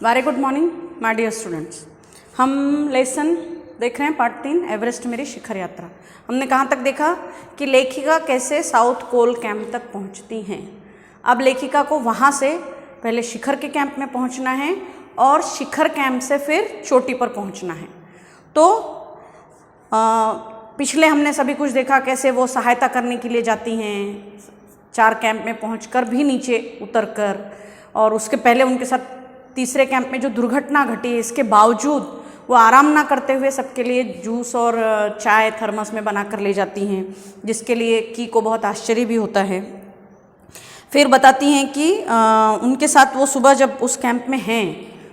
Very good morning my dear students. हम lesson देख रहे हैं पार्ट 3 एवरेस्ट मेरी शिखर यात्रा। हमने कहाँ तक देखा कि लेखिका कैसे साउथ पोल कैंप तक पहुँचती हैं। अब लेखिका को वहाँ से पहले शिखर के कैंप में पहुँचना है और शिखर कैंप से फिर चोटी पर पहुँचना है। तो पिछले हमने सभी कुछ देखा कैसे वो सहायता करने के लिए जाती हैं, 4 कैंप में पहुँचकर भी नीचे उतरकर, और उसके पहले उनके साथ तीसरे कैंप में जो दुर्घटना घटी इसके बावजूद वो आराम ना करते हुए सबके लिए जूस और चाय थर्मस में बनाकर ले जाती हैं, जिसके लिए की को बहुत आश्चर्य भी होता है। फिर बताती हैं कि उनके साथ वो सुबह जब उस कैंप में हैं,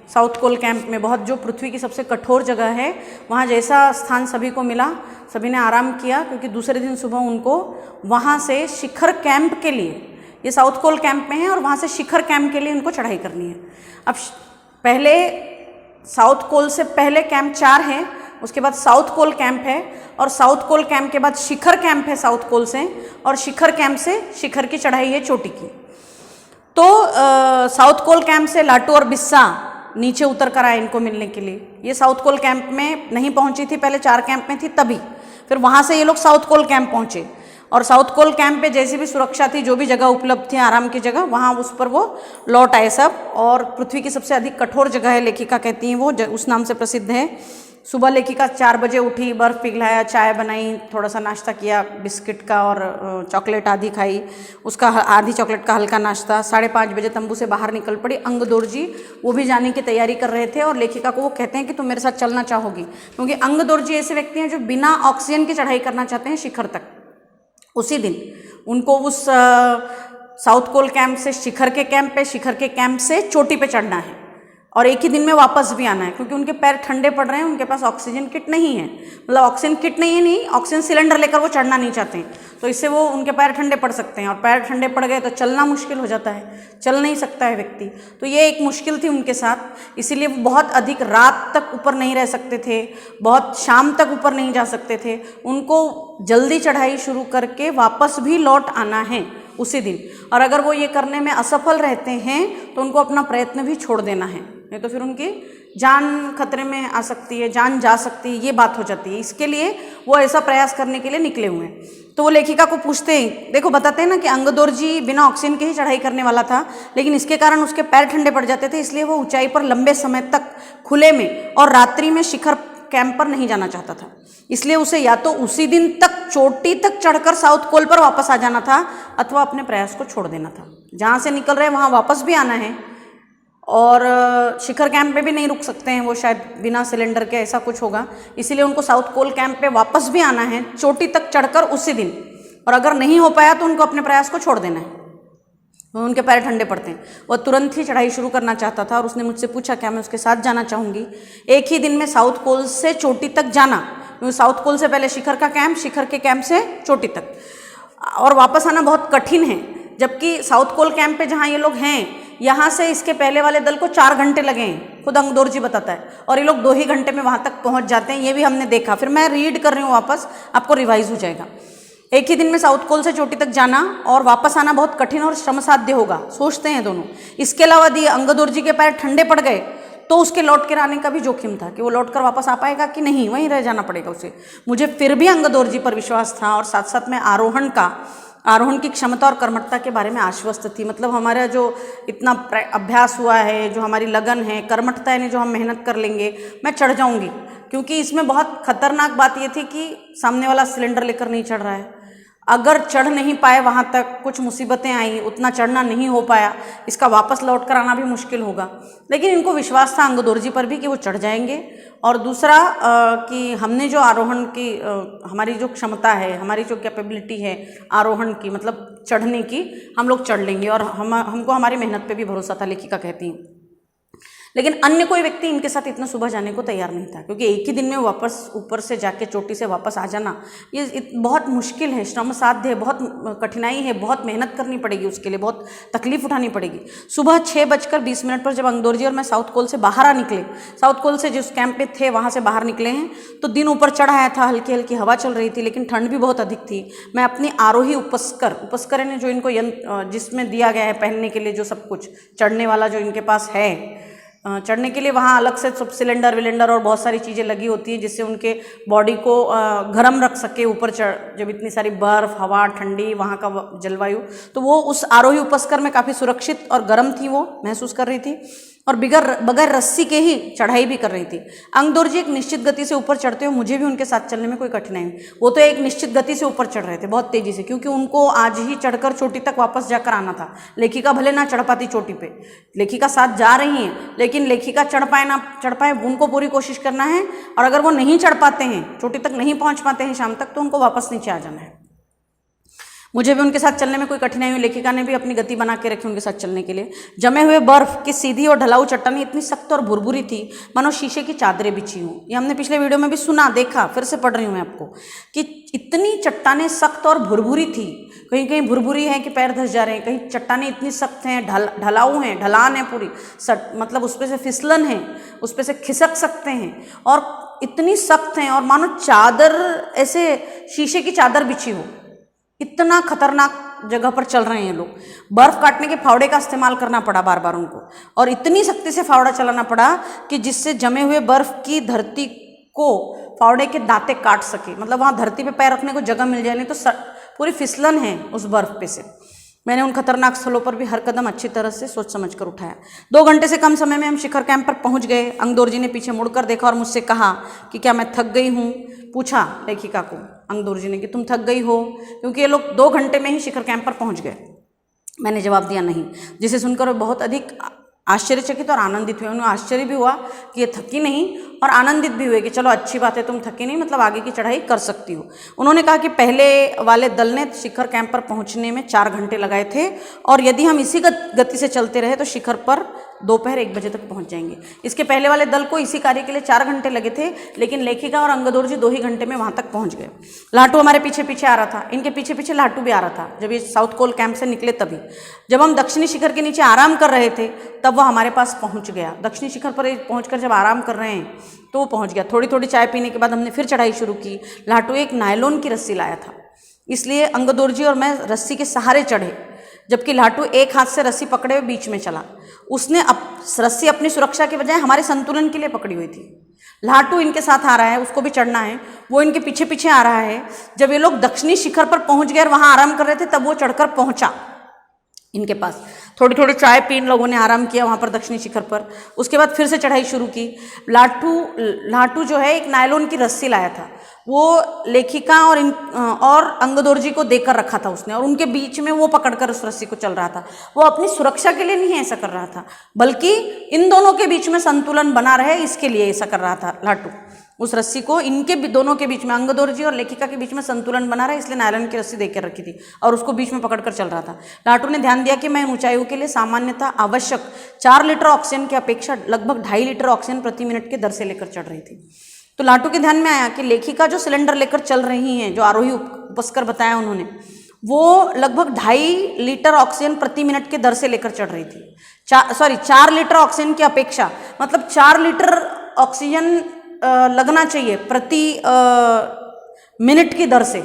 साउथ पोल कैंप में, बहुत जो पृथ्वी की सबसे कठोर जगह है, वहाँ जैसा स्थान सभी को मिला, सभी ने आराम किया, क्योंकि दूसरे दिन सुबह उनको वहाँ से शिखर कैंप के लिए, ये साउथ पोल कैंप में है और वहाँ से शिखर कैंप के लिए उनको चढ़ाई करनी है। अब पहले साउथ पोल से पहले कैंप 4 है, उसके बाद साउथ पोल कैंप है, और साउथ पोल कैंप के बाद शिखर कैंप है साउथ पोल से, और शिखर कैंप से शिखर की चढ़ाई है चोटी की। तो साउथ पोल कैंप से लाटू और बिस्सा नीचे उतर कर आए इनको मिलने के लिए। ये साउथ पोल कैंप में नहीं पहुंची थी, पहले 4 कैंप में थी तभी, फिर वहाँ से ये लोग साउथ पोल कैंप पहुँचे, और साउथ पोल कैंप पे जैसी भी सुरक्षा थी, जो भी जगह उपलब्ध थी आराम की जगह, वहाँ उस पर वो लौट आए सब। और पृथ्वी की सबसे अधिक कठोर जगह है, लेखिका कहती हैं वो उस नाम से प्रसिद्ध है। सुबह लेखिका 4 बजे उठी, बर्फ़ पिघलाया, चाय बनाई, थोड़ा सा नाश्ता किया बिस्किट का और चॉकलेट आधी खाई, उसका आधी चॉकलेट का हल्का नाश्ता। 5:30 बजे तंबू से बाहर निकल पड़ी। अंगदौर जी वो भी जाने की तैयारी कर रहे थे और लेखिका को वो कहते हैं कि तुम मेरे साथ चलना चाहोगी, क्योंकि अंगदौर जी ऐसे व्यक्ति हैं जो बिना ऑक्सीजन की चढ़ाई करना चाहते हैं शिखर तक। उसी दिन उनको उस साउथ पोल कैंप से शिखर के कैंप पे, शिखर के कैंप से चोटी पे चढ़ना है और एक ही दिन में वापस भी आना है, क्योंकि उनके पैर ठंडे पड़ रहे हैं, उनके पास ऑक्सीजन किट नहीं है, मतलब ऑक्सीजन किट नहीं है, नहीं ऑक्सीजन सिलेंडर लेकर वो चढ़ना नहीं चाहते हैं, तो इससे वो उनके पैर ठंडे पड़ सकते हैं, और पैर ठंडे पड़ गए तो चलना मुश्किल हो जाता है, चल नहीं सकता है व्यक्ति। तो ये एक मुश्किल थी उनके साथ, इसीलिए वो बहुत अधिक रात तक ऊपर नहीं रह सकते थे, बहुत शाम तक ऊपर नहीं जा सकते थे। उनको जल्दी चढ़ाई शुरू करके वापस भी लौट आना है उसी दिन, और अगर वो ये करने में असफल रहते हैं तो उनको अपना प्रयत्न भी छोड़ देना है, नहीं तो फिर उनकी जान खतरे में आ सकती है, जान जा सकती है, ये बात हो जाती है। इसके लिए वो ऐसा प्रयास करने के लिए निकले हुए हैं। तो वो लेखिका को पूछते हैं, देखो बताते हैं ना कि अंगदौर जी बिना ऑक्सीजन के ही चढ़ाई करने वाला था, लेकिन इसके कारण उसके पैर ठंडे पड़ जाते थे, इसलिए वो ऊंचाई पर लंबे समय तक खुले में और रात्रि में शिखर कैंप पर नहीं जाना चाहता था, इसलिए उसे या तो उसी दिन तक चोटी तक चढ़कर साउथ पोल पर वापस आ जाना था, अथवा अपने प्रयास को छोड़ देना था। जहाँ से निकल रहे हैं वहाँ वापस भी आना है, और शिखर कैंप पे भी नहीं रुक सकते हैं वो, शायद बिना सिलेंडर के ऐसा कुछ होगा, इसीलिए उनको साउथ पोल कैंप पे वापस भी आना है चोटी तक चढ़कर उसी दिन, और अगर नहीं हो पाया तो उनको अपने प्रयास को छोड़ देना है। उनके पैर ठंडे पड़ते हैं। वह तुरंत ही चढ़ाई शुरू करना चाहता था और उसने मुझसे पूछा क्या मैं उसके साथ जाना चाहूँगी। एक ही दिन में साउथ पोल से चोटी तक जाना, क्योंकि साउथ पोल से पहले शिखर का कैंप, शिखर के कैंप से चोटी तक, और वापस आना बहुत कठिन है, जबकि साउथ पोल कैंप पे जहाँ ये लोग हैं, यहाँ से इसके पहले वाले दल को 4 घंटे लगे हैं, खुद अंगदौर जी बताता है, और ये लोग 2 ही घंटे में वहाँ तक पहुँच जाते हैं। ये भी हमने देखा, फिर मैं रीड कर रही हूँ वापस, आपको रिवाइज हो जाएगा। एक ही दिन में साउथ पोल से चोटी तक जाना और वापस आना बहुत कठिन और श्रमसाध्य होगा, सोचते हैं दोनों। इसके अलावा यदि अंगदौर जी के पैर ठंडे पड़ गए तो उसके लौट कर आने का भी जोखिम था कि वो लौट कर वापस आ पाएगा कि नहीं, वहीं रह जाना पड़ेगा उसे। मुझे फिर भी अंगदौर जी पर विश्वास था, और साथ साथ में आरोहण की क्षमता और कर्मठता के बारे में आश्वस्त थी। मतलब हमारा जो इतना अभ्यास हुआ है, जो हमारी लगन है, कर्मठता है, जो हम मेहनत कर लेंगे, मैं चढ़ जाऊंगी, क्योंकि इसमें बहुत खतरनाक बात ये थी कि सामने वाला सिलेंडर लेकर नहीं चढ़ रहा है। अगर चढ़ नहीं पाए, वहाँ तक कुछ मुसीबतें आई, उतना चढ़ना नहीं हो पाया, इसका वापस लौट कर आना भी मुश्किल होगा, लेकिन इनको विश्वास था अंगदौर जी पर भी कि वो चढ़ जाएंगे। और दूसरा कि हमने जो आरोहण की हमारी जो क्षमता है, हमारी जो कैपेबिलिटी है आरोहण की, मतलब चढ़ने की, हम लोग चढ़ लेंगे, और हमको हमारी मेहनत पे भी भरोसा था, लेखिका कहती हैं। लेकिन अन्य कोई व्यक्ति इनके साथ इतना सुबह जाने को तैयार नहीं था, क्योंकि एक ही दिन में वापस ऊपर से जाके चोटी से वापस आ जाना ये बहुत मुश्किल है, श्रम साध्य है, बहुत कठिनाई है, बहुत मेहनत करनी पड़ेगी उसके लिए, बहुत तकलीफ उठानी पड़ेगी। सुबह 6:20 पर जब अंगदौर जी और मैं साउथ पोल से बाहर निकले, साउथ पोल से जिस कैंप पे थे वहाँ से बाहर निकले हैं, तो दिन ऊपर चढ़ आया था, हल्की हल्की हवा चल रही थी, लेकिन ठंड भी बहुत अधिक थी। मैं अपनी आरोही उपस्कर ने जो इनको जिसमें दिया गया है पहनने के लिए जो सब कुछ, चढ़ने वाला जो इनके पास है चढ़ने के लिए वहाँ अलग से सब सिलेंडर विलेंडर और बहुत सारी चीज़ें लगी होती हैं जिससे उनके बॉडी को गर्म रख सके ऊपर चढ़, जब इतनी सारी बर्फ़ हवा ठंडी वहाँ का जलवायु, तो वो उस आरोही उपस्कर में काफ़ी सुरक्षित और गर्म थी, वो महसूस कर रही थी और बगैर रस्सी के ही चढ़ाई भी कर रही थी। अंगदौर जी एक निश्चित गति से ऊपर चढ़ते हुए मुझे भी उनके साथ चलने में कोई कठिनाई नहीं। वो तो एक निश्चित गति से ऊपर चढ़ रहे थे बहुत तेज़ी से, क्योंकि उनको आज ही चढ़कर चोटी तक वापस जाकर आना था। लेखिका भले ना चढ़ पाती चोटी पे, लेखिका साथ जा रही हैं, लेकिन लेखिका चढ़ पाए ना चढ़ पाए उनको पूरी कोशिश करना है, और अगर वो नहीं चढ़ पाते हैं, चोटी तक नहीं पहुँच पाते हैं शाम तक, तो उनको वापस नीचे आ जाना है। मुझे भी उनके साथ चलने में कोई कठिनाई हुई। लेखिका ने भी अपनी गति बना के रखी उनके साथ चलने के लिए। जमे हुए बर्फ की सीधी और ढलाऊ चट्टानें इतनी सख्त और भुरभुरी थी मानो शीशे की चादरें बिछी हों। ये हमने पिछले वीडियो में भी सुना, देखा, फिर से पढ़ रही हूँ मैं आपको कि इतनी चट्टानें सख्त और भुरभुरी थी। कहीं कहीं भुरभुरी है कि पैर धंस जा रहे हैं, कहीं चट्टानें इतनी सख्त हैं, ढलाऊ हैं, ढलान है पूरी, मतलब उस पर से फिसलन है, उस पर से खिसक सकते हैं, और इतनी सख्त हैं और मानो चादर ऐसे शीशे की चादर बिछी हो। इतना खतरनाक जगह पर चल रहे हैं लोग। बर्फ काटने के फावड़े का इस्तेमाल करना पड़ा बार बार उनको, और इतनी सख्ती से फावड़ा चलाना पड़ा कि जिससे जमे हुए बर्फ की धरती को फावड़े के दांते काट सके, मतलब वहाँ धरती पे पैर रखने को जगह मिल जाए, नहीं तो पूरी फिसलन है उस बर्फ पे से। मैंने उन खतरनाक स्थलों पर भी हर कदम अच्छी तरह से सोच समझ कर उठाया। 2 घंटे से कम समय में हम शिखर कैंप पर पहुंच गए। अंगदौर जी ने पीछे मुड़कर देखा और मुझसे कहा कि क्या मैं थक गई हूँ। पूछा लेखिका को अंगदौर जी ने कि तुम थक गई हो, क्योंकि ये लोग 2 घंटे में ही शिखर कैंप पर पहुंच गए। मैंने जवाब दिया नहीं, जिसे सुनकर वो बहुत अधिक आश्चर्यचकित और आनंदित हुए। उन्हें आश्चर्य भी हुआ कि ये थकी नहीं, और आनंदित भी हुए कि चलो अच्छी बात है, तुम थकी नहीं, मतलब आगे की चढ़ाई कर सकती हो। उन्होंने कहा कि पहले वाले दल ने शिखर कैंप पर पहुंचने में 4 घंटे लगाए थे, और यदि हम इसी गति से चलते रहे तो शिखर पर दोपहर 1 बजे तक पहुंच जाएंगे। इसके पहले वाले दल को इसी कार्य के लिए 4 घंटे लगे थे, लेकिन लेखिका और अंगदौर जी 2 ही घंटे में वहां तक पहुंच गए। लाटू हमारे पीछे पीछे आ रहा था, इनके पीछे पीछे लाटू भी आ रहा था। जब ये साउथ कोल कैंप से निकले तभी, जब हम दक्षिणी शिखर के नीचे आराम कर रहे थे, तब वह हमारे पास पहुंच गया। दक्षिणी शिखर पर पहुंचकर जब आराम कर रहे हैं तो वो पहुंच गया। थोड़ी थोड़ी चाय पीने के बाद हमने फिर चढ़ाई शुरू की। लाटू एक नायलॉन की रस्सी लाया था, इसलिए अंगदौर जी और मैं रस्सी के सहारे चढ़े, जबकि लाटू एक हाथ से रस्सी पकड़े हुए बीच में चला। उसने रस्सी अपनी सुरक्षा के बजाय हमारे संतुलन के लिए पकड़ी हुई थी। लाटू इनके साथ आ रहा है, उसको भी चढ़ना है, वो इनके पीछे पीछे आ रहा है। जब ये लोग दक्षिणी शिखर पर पहुंच गए और वहां आराम कर रहे थे, तब वो चढ़कर पहुंचा इनके पास। थोड़ी थोड़ी चाय पी इन लोगों ने आराम किया वहाँ पर दक्षिणी शिखर पर। उसके बाद फिर से चढ़ाई शुरू की। लाटू जो है एक नायलॉन की रस्सी लाया था, वो लेखिका और अंगदौर जी को देकर रखा था उसने, और उनके बीच में वो पकड़कर उस रस्सी को चल रहा था। वो अपनी सुरक्षा के लिए नहीं ऐसा कर रहा था, बल्कि इन दोनों के बीच में संतुलन बना रहे इसके लिए ऐसा कर रहा था लाटू। उस रस्सी को इनके दोनों के बीच में, अंगदौर जी और लेखिका के बीच में संतुलन बना रहा है, इसलिए नायलॉन की रस्सी देकर रखी थी और उसको बीच में पकड़कर चल रहा था। लाटू ने ध्यान दिया कि मैं ऊंचाइयों के लिए सामान्यतः आवश्यक 4 लीटर ऑक्सीजन की अपेक्षा लगभग 2.5 लीटर ऑक्सीजन प्रति मिनट के दर से लेकर चढ़ रही थी। तो लाटू के ध्यान में आया कि लेखिका जो सिलेंडर लेकर चल रही हैं, जो आरोही उपस्कर बताया उन्होंने, वो लगभग 2.5 लीटर ऑक्सीजन प्रति मिनट के दर से लेकर चढ़ रही थी। 4 लीटर ऑक्सीजन की अपेक्षा, मतलब 4 लीटर ऑक्सीजन लगना चाहिए प्रति मिनट की दर से।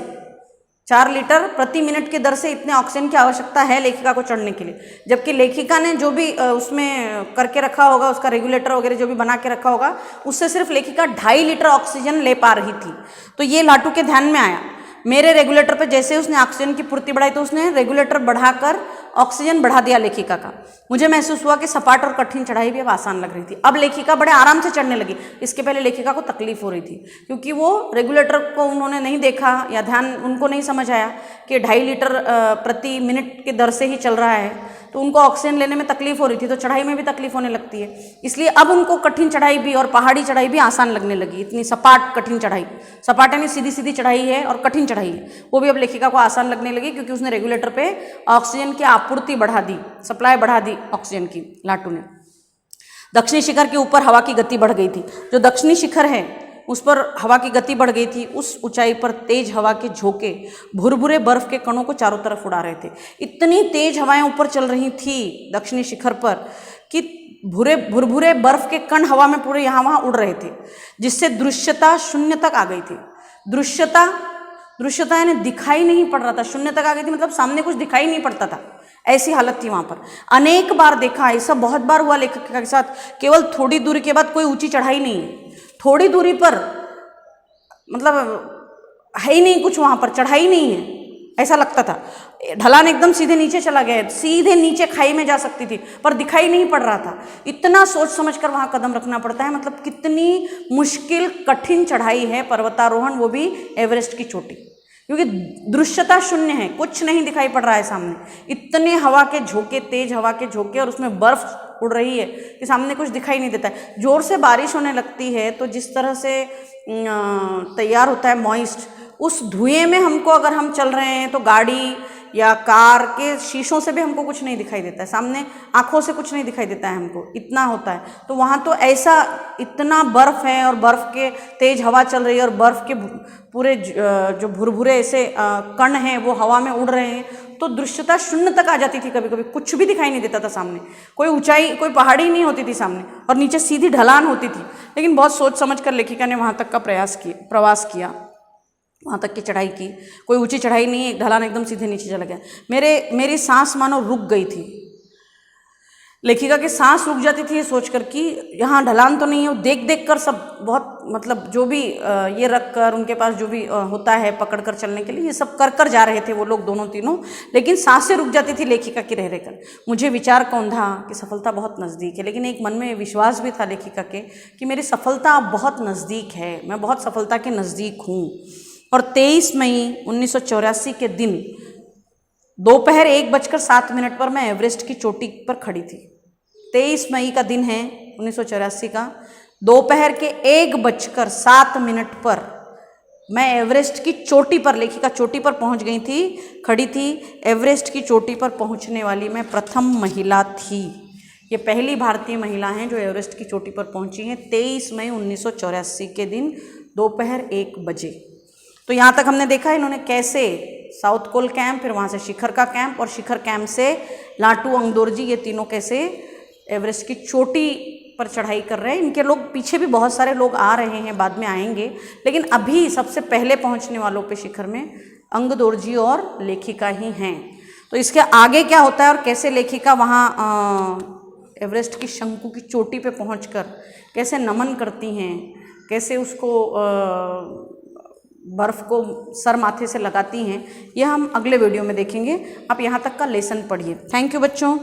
4 लीटर प्रति मिनट की दर से इतने ऑक्सीजन की आवश्यकता है लेखिका को चढ़ने के लिए, जबकि लेखिका ने जो भी उसमें करके रखा होगा, उसका रेगुलेटर वगैरह जो भी बना के रखा होगा, उससे सिर्फ लेखिका 2.5 लीटर ऑक्सीजन ले पा रही थी। तो ये लाटू के ध्यान में आया। मेरे रेगुलेटर पे जैसे उसने ऑक्सीजन की पूर्ति बढ़ाई, तो उसने रेगुलेटर बढ़ाकर ऑक्सीजन बढ़ा दिया लेखिका का। मुझे महसूस हुआ कि सपाट और कठिन चढ़ाई भी अब आसान लग रही थी। अब लेखिका बड़े आराम से चढ़ने लगी। इसके पहले लेखिका को तकलीफ हो रही थी, क्योंकि वो रेगुलेटर को उन्होंने नहीं देखा, या ध्यान उनको नहीं समझ आया कि 2.5 लीटर प्रति मिनट की दर से ही चल रहा है, तो उनको ऑक्सीजन लेने में तकलीफ हो रही थी, तो चढ़ाई में भी तकलीफ होने लगती है। इसलिए अब उनको कठिन चढ़ाई भी और पहाड़ी चढ़ाई भी आसान लगने लगी। इतनी सपाट कठिन चढ़ाई, सपाट यानी सीधी सीधी चढ़ाई है और कठिन चढ़ाई है, वो भी अब लेखिका को आसान लगने लगी, क्योंकि उसने रेगुलेटर पे ऑक्सीजन की आपूर्ति बढ़ा दी, सप्लाई बढ़ा दी ऑक्सीजन की लाटू ने। दक्षिणी शिखर के ऊपर हवा की गति बढ़ गई थी। जो दक्षिणी शिखर है उस पर हवा की गति बढ़ गई थी। उस ऊंचाई पर तेज हवा के झोंके भुरभुरे बर्फ के कणों को चारों तरफ उड़ा रहे थे। इतनी तेज हवाएं ऊपर चल रही थी दक्षिणी शिखर पर कि भुरभुरे बर्फ के कण हवा में पूरे यहाँ वहाँ उड़ रहे थे, जिससे दृश्यता शून्य तक आ गई थी। दृश्यता यानी दिखाई नहीं पड़ रहा था, शून्य तक आ गई थी, मतलब सामने कुछ दिखाई नहीं पड़ता था। ऐसी हालत थी वहाँ पर। अनेक बार देखा, ऐसा बहुत बार हुआ लेखिका के साथ। केवल थोड़ी दूरी के बाद, कोई ऊंची चढ़ाई नहीं है, थोड़ी दूरी पर मतलब है ही नहीं कुछ, वहाँ पर चढ़ाई नहीं है, ऐसा लगता था। ढलान एकदम सीधे नीचे चला गया, सीधे नीचे खाई में जा सकती थी, पर दिखाई नहीं पड़ रहा था। इतना सोच समझकर वहाँ कदम रखना पड़ता है, मतलब कितनी मुश्किल कठिन चढ़ाई है पर्वतारोहण, वो भी एवरेस्ट की चोटी, क्योंकि दृश्यता शून्य है, कुछ नहीं दिखाई पड़ रहा है सामने। इतने हवा के झोंके, तेज हवा के झोंके, और उसमें बर्फ उड़ रही है कि सामने कुछ दिखाई नहीं देता है। जोर से बारिश होने लगती है तो जिस तरह से तैयार होता है मॉइस्ट, उस धुएं में हमको, अगर हम चल रहे हैं तो गाड़ी या कार के शीशों से भी हमको कुछ नहीं दिखाई देता है, सामने आंखों से कुछ नहीं दिखाई देता है हमको, इतना होता है। तो वहाँ तो ऐसा इतना बर्फ़ है, और बर्फ़ के तेज हवा चल रही है, और बर्फ़ के पूरे जो भुरभुरे ऐसे कण हैं वो हवा में उड़ रहे हैं, तो दृश्यता शून्य तक आ जाती थी। कभी कभी कुछ भी दिखाई नहीं देता था सामने, कोई ऊंचाई, कोई पहाड़ी नहीं होती थी सामने, और नीचे सीधी ढलान होती थी। लेकिन बहुत सोच समझ कर लेखिका ने वहाँ तक का प्रवास किया, वहाँ तक की चढ़ाई की। कोई ऊंची चढ़ाई नहीं है, ढलान एकदम सीधे नीचे चला गया। मेरी सांस मानो रुक गई थी। लेखिका की सांस रुक जाती थी ये सोचकर कि यहाँ ढलान तो नहीं है। देख देख कर सब बहुत, मतलब जो भी ये रख कर, उनके पास जो भी होता है पकड़ कर चलने के लिए, ये सब कर कर जा रहे थे वो लोग दोनों तीनों, लेकिन सांसें रुक जाती थी लेखिका की रह रहकर। मुझे विचार कौंधा कि सफलता बहुत नज़दीक है, लेकिन एक मन में विश्वास भी था लेखिका के कि मेरी सफलता अब बहुत नज़दीक है, मैं बहुत सफलता के नज़दीक हूँ। और 23 मई 1984 के दिन दोपहर 1:07 पर मैं एवरेस्ट की चोटी पर खड़ी थी। 23 मई का दिन है 1984 का, दोपहर के 1:07 पर मैं एवरेस्ट की चोटी पर, लेखिका चोटी पर पहुंच गई थी, खड़ी थी। एवरेस्ट की चोटी पर पहुंचने वाली मैं प्रथम महिला थी। ये पहली भारतीय महिला हैं जो एवरेस्ट की चोटी पर पहुंची हैं 23 मई 1984 के दिन दोपहर 1 बजे। तो यहाँ तक हमने देखा इन्होंने कैसे साउथ कोल कैंप, फिर वहाँ से शिखर का कैंप, और शिखर कैंप से लाटू अंगदोरजी, ये तीनों कैसे एवरेस्ट की चोटी पर चढ़ाई कर रहे हैं। इनके लोग पीछे भी बहुत सारे लोग आ रहे हैं, बाद में आएंगे, लेकिन अभी सबसे पहले पहुँचने वालों पे शिखर में अंगदोरजी और लेखिका ही हैं। तो इसके आगे क्या होता है और कैसे लेखिका वहाँ एवरेस्ट की शंकु की चोटी पे पहुँचकर कैसे नमन करती हैं, कैसे उसको बर्फ़ को सर माथे से लगाती हैं, यह हम अगले वीडियो में देखेंगे। आप यहाँ तक का लेसन पढ़िए। थैंक यू बच्चों।